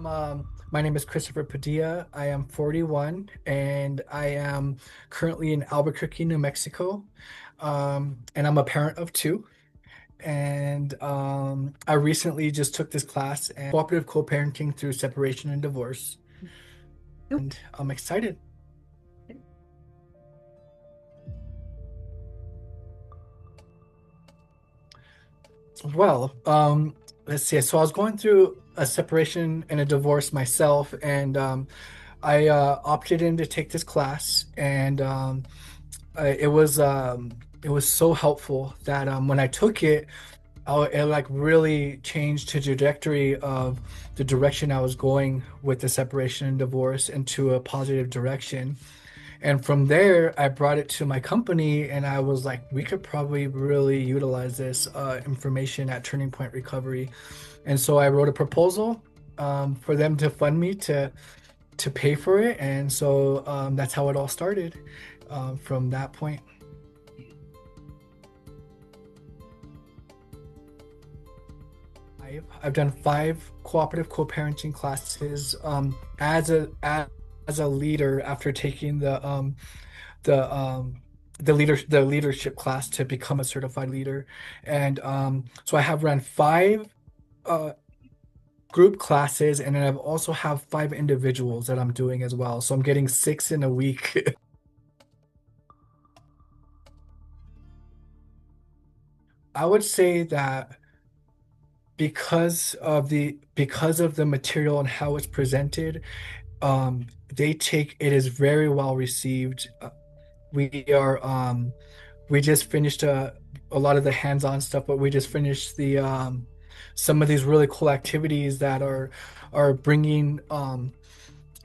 My name is Christopher Padilla. I am 41 and I am currently in Albuquerque, New Mexico. And I'm a parent of two. And I recently just took this class and cooperative co-parenting through separation and divorce. And I'm excited. Well, let's see. So I was going through a separation and a divorce myself, and I opted in to take this class, and it was so helpful that when I took it, it like really changed the trajectory of the direction I was going with the separation and divorce into a positive direction. And from there, I brought it to my company and I was like, we could probably really utilize this information at Turning Point Recovery. And so I wrote a proposal for them to fund me to pay for it. And so that's how it all started from that point. I've done 5 cooperative co-parenting classes as a leader after taking the the leadership class to become a certified leader. And so I have run 5 group classes, and then I've also have 5 individuals that I'm doing as well. So I'm getting 6 in a week. I would say that because of the material and how it's presented, it is very well received. We are we just finished a lot of the hands-on stuff, but we just finished the some of these really cool activities that are bringing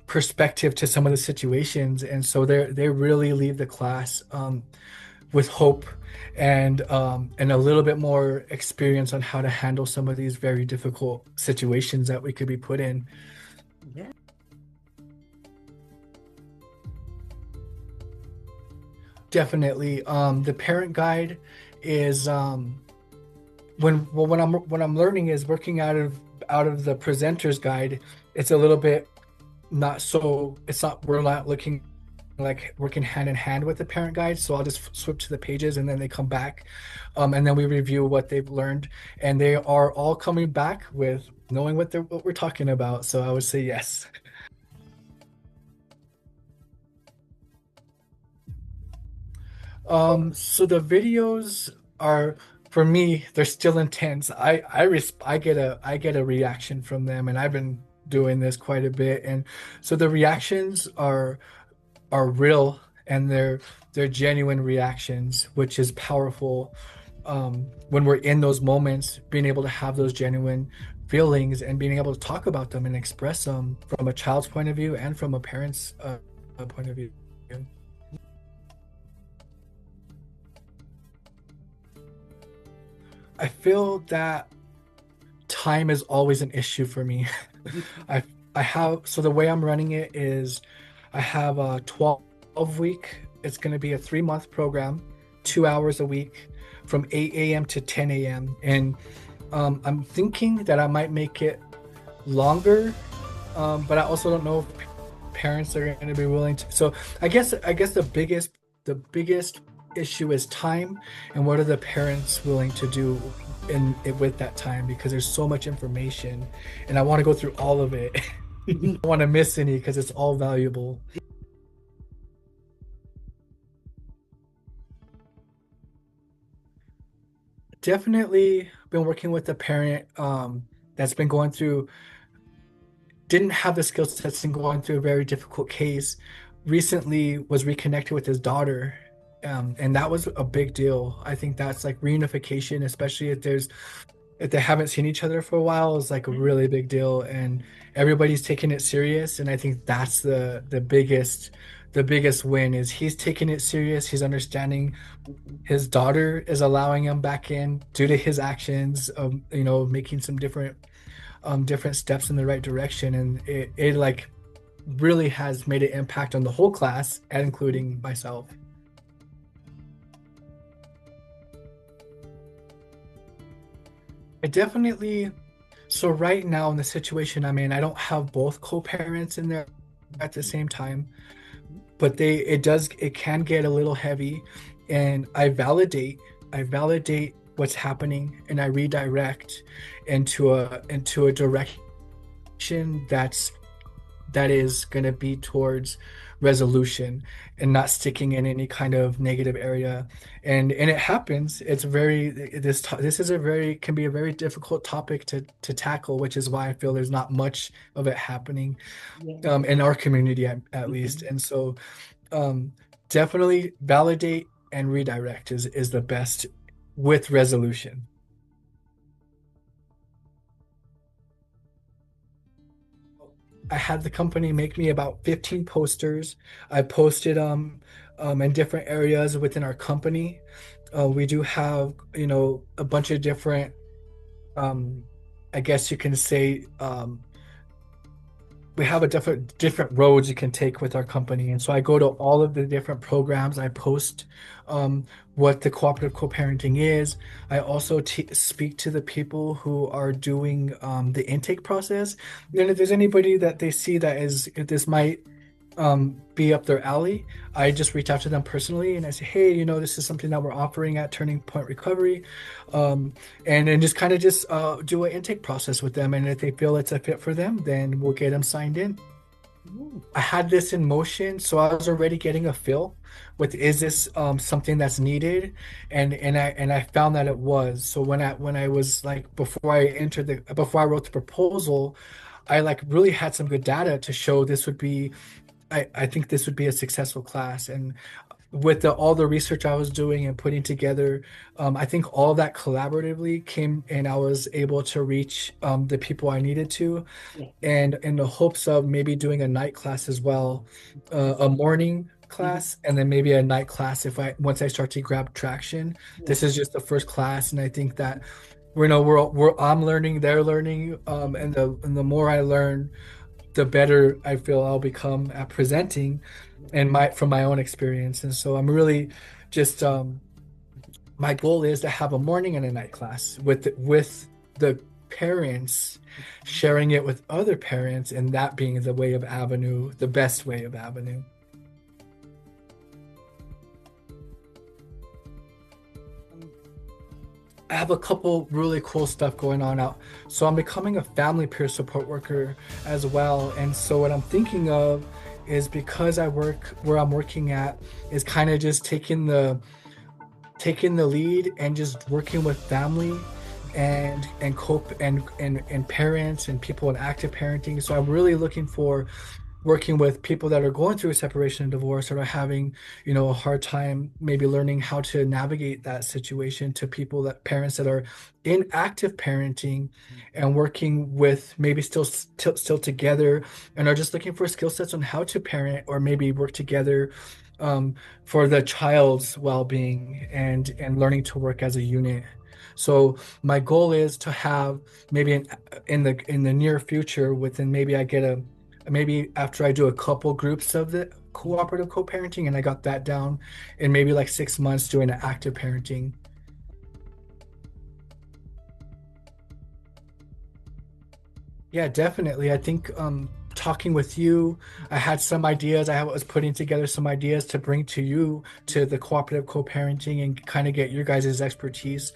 perspective to some of the situations, and so they really leave the class with hope and a little bit more experience on how to handle some of these very difficult situations that we could be put in. Yeah. Definitely. The parent guide is when I'm learning is working out of the presenter's guide. It's a little bit not so it's not we're not looking like working hand in hand with the parent guide. So I'll just switch to the pages and then they come back. And then we review what they've learned, and they are all coming back with knowing what we're talking about. So I would say yes. So the videos are, for me, they're still intense. I get a reaction from them, and I've been doing this quite a bit, and so the reactions are real, and they're genuine reactions, which is powerful. When we're in those moments, being able to have those genuine feelings and being able to talk about them and express them from a child's point of view and from a parent's point of view. I feel that time is always an issue for me. I I have so the way I'm running it is I have a 12 week. It's going to be a 3 month program, 2 hours a week from 8 a.m. to 10 a.m. And I'm thinking that I might make it longer, but I also don't know if parents are going to be willing to. So I guess the biggest issue is time, and what are the parents willing to do in with that time, because there's so much information and I want to go through all of it. I don't want to miss any because it's all valuable. Definitely been working with a parent that's been going through didn't have the skill sets and going through a very difficult case. Recently was reconnected with his daughter, and that was a big deal. I think that's like reunification, especially if they haven't seen each other for a while, is like a really big deal, and everybody's taking it serious. And I think that's the biggest win is he's taking it serious. He's understanding his daughter is allowing him back in due to his actions of making some different steps in the right direction, and it like really has made an impact on the whole class and including myself. I definitely So right now in the situation I'm in, I don't have both co-parents in there at the same time, but it can get a little heavy, and I validate what's happening, and I redirect into a direction that is going to be towards resolution and not sticking in any kind of negative area. And it happens. It's very this is a very can be a very difficult topic to tackle, which is why I feel there's not much of it happening Yeah. in our community at least. Mhm. And so um, definitely validate and redirect is the best with resolution. I had the company make me about 15 posters. I posted in different areas within our company. We do have, a bunch of different um I guess you can say we have a different roads you can take with our company. And so I go to all of the different programs. I post um, what the cooperative co-parenting is. I also t speak to the people who are doing the intake process. And if there's anybody that they see that if this might be up their alley, I just reach out to them personally and I say, hey, this is something that we're offering at Turning Point Recovery. Um, and then just kind of just do an intake process with them. And if they feel it's a fit for them, then we'll get them signed in. Ooh. I had this in motion, so I was already getting a feel with is this something that's needed, and I found that it was. So when I was like before I wrote the proposal, I like really had some good data to show this would be I think this would be a successful class. And with all the research I was doing and putting together, I think all that collaboratively came and I was able to reach the people I needed to. Yeah. And in the hopes of maybe doing a night class as well, a morning Mhm. class, and then maybe a night class if I once I start to grab traction. Yeah. This is just the first class, and I think that I'm learning, they're learning, and the more I learn, the better I feel I'll become at presenting Yeah. and my from my own experience. And so I'm really just my goal is to have a morning and a night class with the parents sharing it with other parents and that being the way of avenue, the best way of avenue. I have a couple really cool stuff going on out. So I'm becoming a family peer support worker as well. And so what I'm thinking of is because I work where I'm working at is kind of just taking the lead and just working with family and cope and parents and people in active parenting. So I'm really looking for working with people that are going through a separation and divorce or are having, a hard time maybe learning how to navigate that situation to people that parents that are in active parenting and working with maybe still together and are just looking for skill sets on how to parent or maybe work together for the child's well-being and learning to work as a unit. So my goal is to have maybe in the near future within maybe I get a maybe after I do a couple groups of the cooperative co-parenting and I got that down in maybe like 6 months doing an active parenting. Yeah, definitely. I think talking with you, I had some ideas. I was putting together some ideas to bring to you to the cooperative co-parenting and kind of get your guys' expertise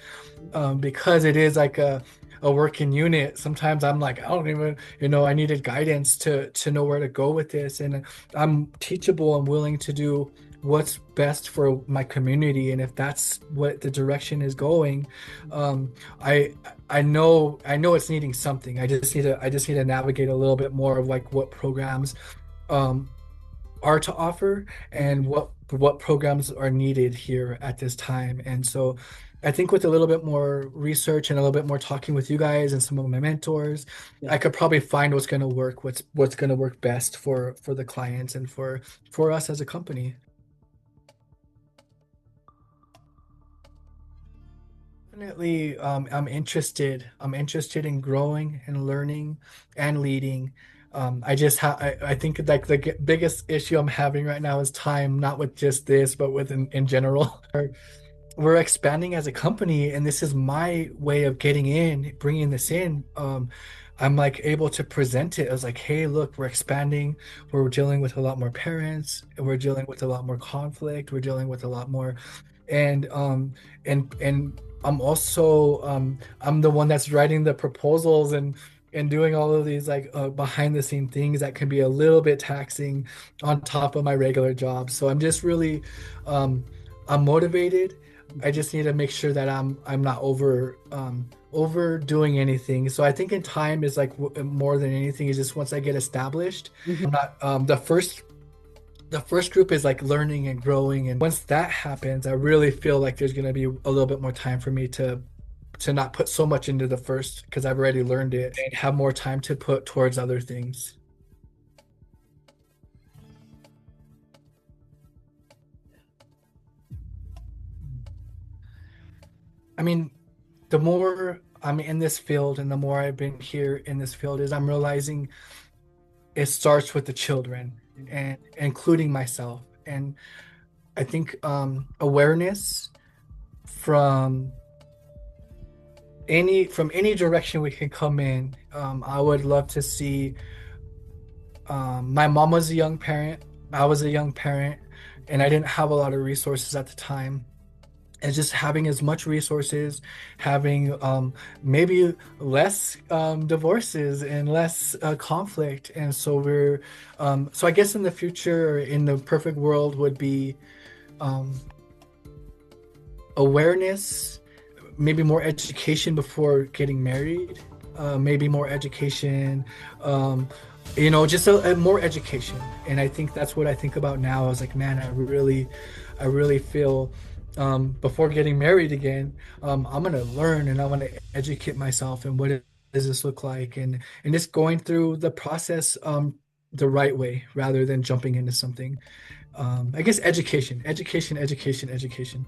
because it is like a working unit. Sometimes I'm like, I don't even, I needed guidance to know where to go with this. And I'm teachable and willing to do what's best for my community. And if that's what the direction is going, um, I I know it's needing something. I just need to navigate a little bit more of like what programs um are to offer and what programs are needed here at this time. And so I think with a little bit more research and a little bit more talking with you guys and some of my mentors, Yeah. I could probably find what's going to work, what's going to work best for the clients and for us as a company. Definitely, I'm interested in growing and learning and leading. I think like the biggest issue I'm having right now is time, not with just this, but with in general. we're expanding as a company, and this is my way of getting in, bringing this in. I'm like able to present it as like, hey, look, we're expanding. We're dealing with a lot more parents. We're dealing with a lot more conflict. We're dealing with a lot more, and I'm also I'm the one that's writing the proposals and doing all of these like behind the scene things that can be a little bit taxing on top of my regular job. So I'm just really um, I'm motivated. I just need to make sure that I'm not overdoing anything. So I think in time is like more than anything is just once I get established, Mhm. I'm not the first group is like learning and growing, and once that happens, I really feel like there's going to be a little bit more time for me to not put so much into the first because I've already learned it and have more time to put towards other things. I mean, the more I'm in this field and the more I've been here in this field is I'm realizing it starts with the children and including myself. And I think awareness from any direction we can come in. I would love to see. My mom was a young parent. I was a young parent, and I didn't have a lot of resources at the time. And just having as much resources, having maybe less divorces and less conflict. And so so I guess in the future, in the perfect world, would be um, awareness, maybe more education before getting married, maybe more education, um, just a more education. And I think that's what I think about now. I was like, man, I really feel before getting married again, I'm gonna learn and I'm gonna educate myself and does this look like, and just going through the process the right way rather than jumping into something. I guess education, education, education, education.